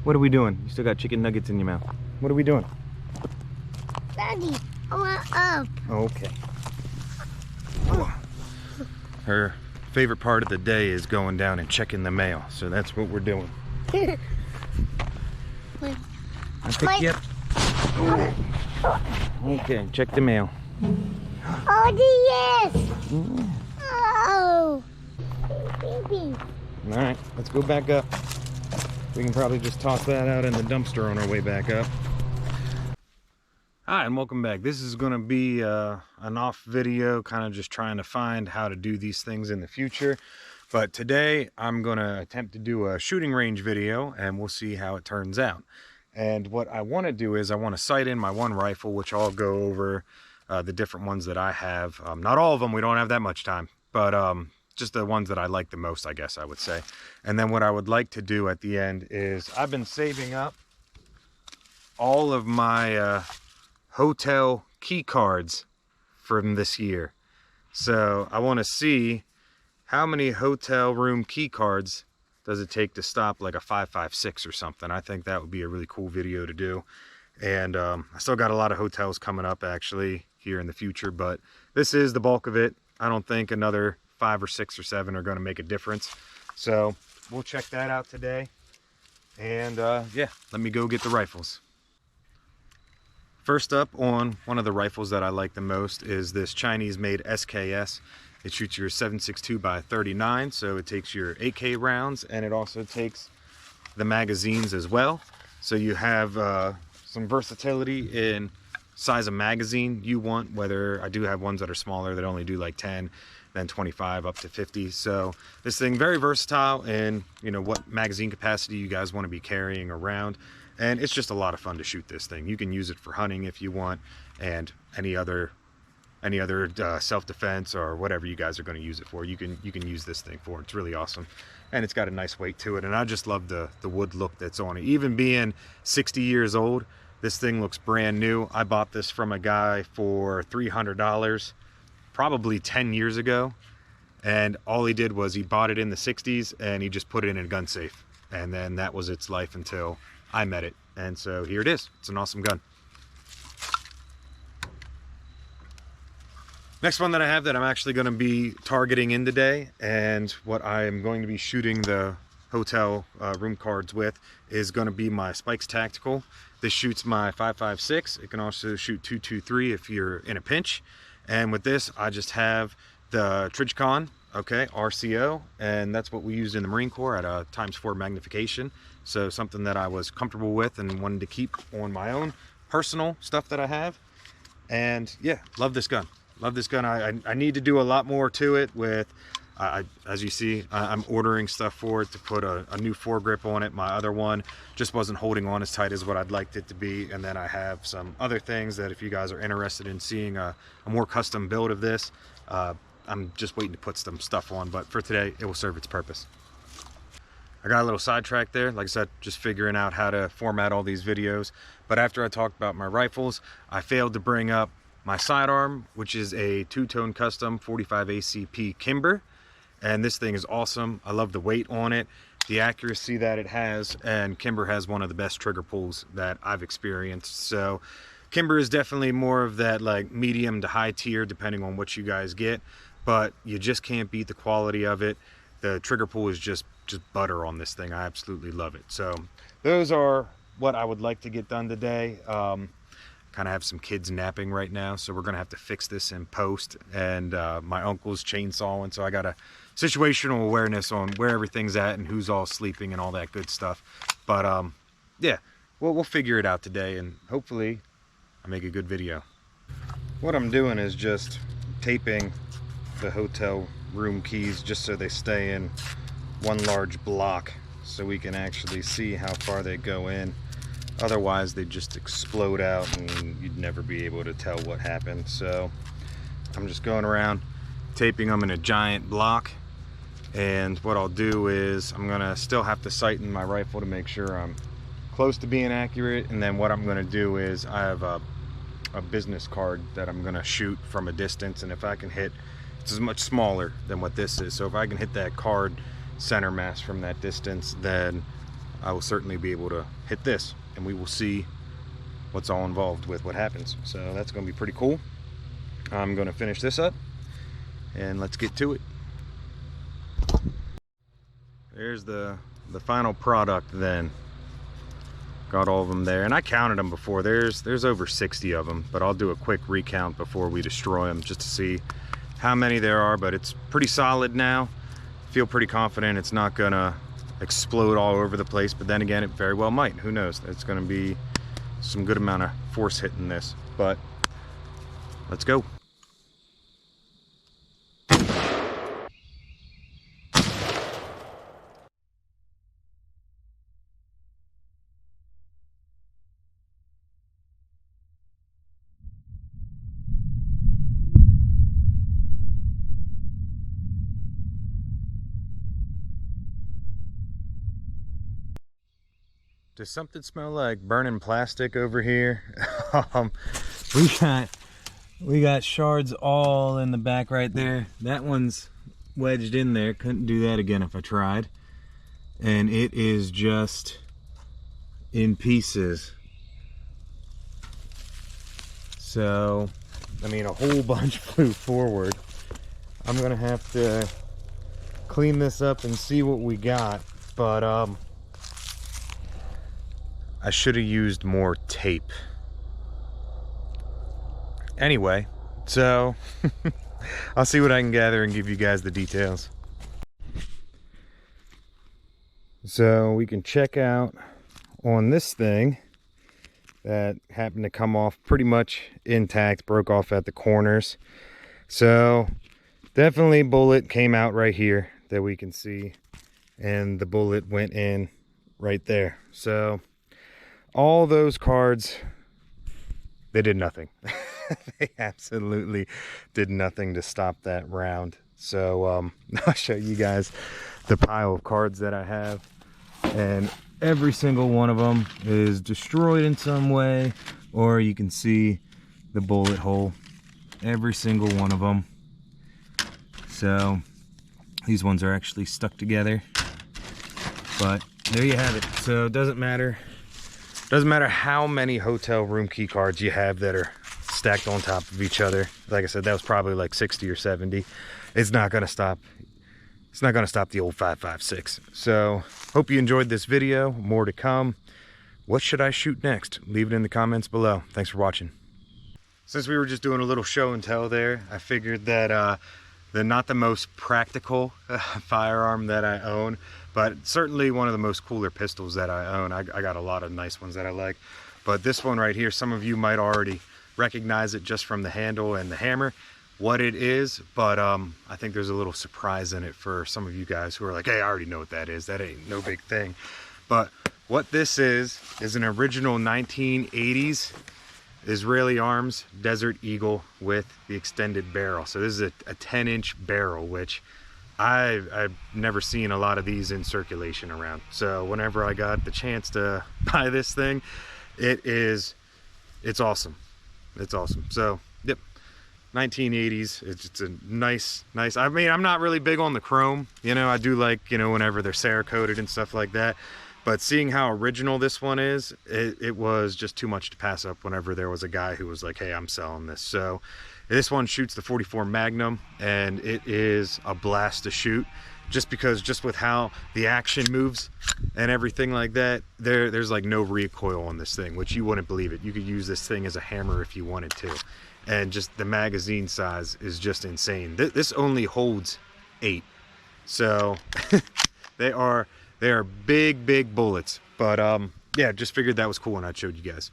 What are we doing? You still got chicken nuggets in your mouth. What are we doing? Daddy, I want up. Okay. Her favorite part of the day is going down and checking the mail, so that's what we're doing. I'll pick you up. Okay, check the mail. Oh, yes. Oh, baby. All right, let's go back up. We can probably just toss that out in the dumpster on our way back up. Hi, and welcome back. This is going to be an off video, kind of just trying to find how to do these things in the future. But today I'm going to attempt to do a shooting range video, and we'll see how it turns out. And what I want to do is I want to sight in my one rifle, which I'll go over the different ones that I have. Not all of them, we don't have that much time, but just the ones that I like the most, I guess I would say. And then what I would like to do at the end is I've been saving up all of my hotel key cards from this year. So I want to see how many hotel room key cards does it take to stop like a 5.56 or something. I think that would be a really cool video to do. And I still got a lot of hotels coming up actually here in the future, but this is the bulk of it. I don't think another 5 or 6 or 7 are going to make a difference. So we'll check that out today. And yeah, let me go get the rifles. First up on one of the rifles that I like the most is this Chinese made SKS. It shoots your 7.62 by 39, so it takes your AK rounds, and it also takes the magazines as well. So you have some versatility in size of magazine you want, whether I do have ones that are smaller that only do like 10, then 25 up to 50. So this thing very versatile in, you know, what magazine capacity you guys want to be carrying around. And it's just a lot of fun to shoot this thing. You can use it for hunting if you want, and any other self-defense or whatever you guys are going to use it for. You can use this thing for. It's really awesome, and it's got a nice weight to it. And I just love the wood look that's on it. Even being 60 years old, this thing looks brand new. I bought this from a guy for $300 probably 10 years ago, and all he did was he bought it in the 60s and he just put it in a gun safe, and then that was its life until I met it. And so here it is. It's an awesome gun. Next one that I have that I'm actually going to be targeting in today, and what I am going to be shooting the hotel room cards with, is going to be my Spikes Tactical. This shoots my 5.56. It can also shoot 2.23 if you're in a pinch. And with this, I just have the Trijicon, okay, RCO, and that's what we used in the Marine Corps at a ×4 magnification. So something that I was comfortable with and wanted to keep on my own personal stuff that I have. And yeah, love this gun. Love this gun. I need to do a lot more to it with, as you see, I'm ordering stuff for it to put a new foregrip on it. My other one just wasn't holding on as tight as what I'd liked it to be. And then I have some other things that if you guys are interested in seeing a more custom build of this, I'm just waiting to put some stuff on. But for today, it will serve its purpose. I got a little sidetracked there. Like I said, just figuring out how to format all these videos. But after I talked about my rifles, I failed to bring up my sidearm, which is a two-tone custom 45 ACP Kimber. And this thing is awesome. I love the weight on it, the accuracy that it has, and Kimber has one of the best trigger pulls that I've experienced. So Kimber is definitely more of that like medium to high tier, depending on what you guys get, but you just can't beat the quality of it. The trigger pull is just butter on this thing. I absolutely love it. So those are what I would like to get done today. Kind of have some kids napping right now, so we're gonna have to fix this in post. And my uncle's chainsawing, so I got a situational awareness on where everything's at and who's all sleeping and all that good stuff. But yeah, we'll figure it out today, and hopefully I make a good video. What I'm doing is just taping the hotel room keys just so they stay in one large block, so we can actually see how far they go in. Otherwise they just explode out and you'd never be able to tell what happened. So I'm just going around taping them in a giant block, and what I'll do is I'm gonna still have to sight in my rifle to make sure I'm close to being accurate. And then what I'm gonna do is I have a business card that I'm gonna shoot from a distance, and if I can hit, it's much smaller than what this is, so if I can hit that card center mass from that distance, then I will certainly be able to hit this, and we will see what's all involved with what happens. So that's going to be pretty cool. I'm going to finish this up and let's get to it. There's the final product then. Got all of them there, and I counted them before. There's over 60 of them, but I'll do a quick recount before we destroy them just to see how many there are. But it's pretty solid now. Feel pretty confident it's not gonna explode all over the place, but then again, it very well might. Who knows? It's gonna be some good amount of force hitting this, but let's go. Does something smell like burning plastic over here? we got shards all in the back right there. That one's wedged in there. Couldn't do that again if I tried. And it is just in pieces. So, I mean, a whole bunch flew forward. I'm gonna have to clean this up and see what we got, but I should have used more tape. Anyway, so I'll see what I can gather and give you guys the details. So we can check out on this thing that happened to come off pretty much intact, broke off at the corners. So definitely bullet came out right here that we can see, and the bullet went in right there. So all those cards, they did nothing. They absolutely did nothing to stop that round. So I'll show you guys the pile of cards that I have, and every single one of them is destroyed in some way, or you can see the bullet hole, every single one of them. So these ones are actually stuck together, but there you have it. So it doesn't matter how many hotel room key cards you have that are stacked on top of each other. Like I said, that was probably like 60 or 70. It's not gonna stop the old 5.56. So hope you enjoyed this video. More to come. What should I shoot next? Leave it in the comments below. Thanks for watching. Since we were just doing a little show and tell there, I figured that not the most practical firearm that I own, but certainly one of the most cooler pistols that I own. I got a lot of nice ones that I like, but this one right here, some of you might already recognize it just from the handle and the hammer, what it is, but I think there's a little surprise in it for some of you guys who are like, hey, I already know what that is. That ain't no big thing. But what this is an original 1980s Israeli Arms Desert Eagle with the extended barrel. So this is a 10-inch barrel, which I've never seen a lot of these in circulation around. So whenever I got the chance to buy this thing, it's awesome. It's awesome. So yep, 1980s. It's a nice. I mean, I'm not really big on the chrome. You know, I do like, you know, whenever they're Cerakoted and stuff like that. But seeing how original this one is, it was just too much to pass up whenever there was a guy who was like, hey, I'm selling this. So this one shoots the 44 Magnum, and it is a blast to shoot, just because just with how the action moves and everything like that, there's like no recoil on this thing, which you wouldn't believe it. You could use this thing as a hammer if you wanted to. And just the magazine size is just insane. This only holds 8. So they are big bullets, but yeah, just figured that was cool and I showed you guys.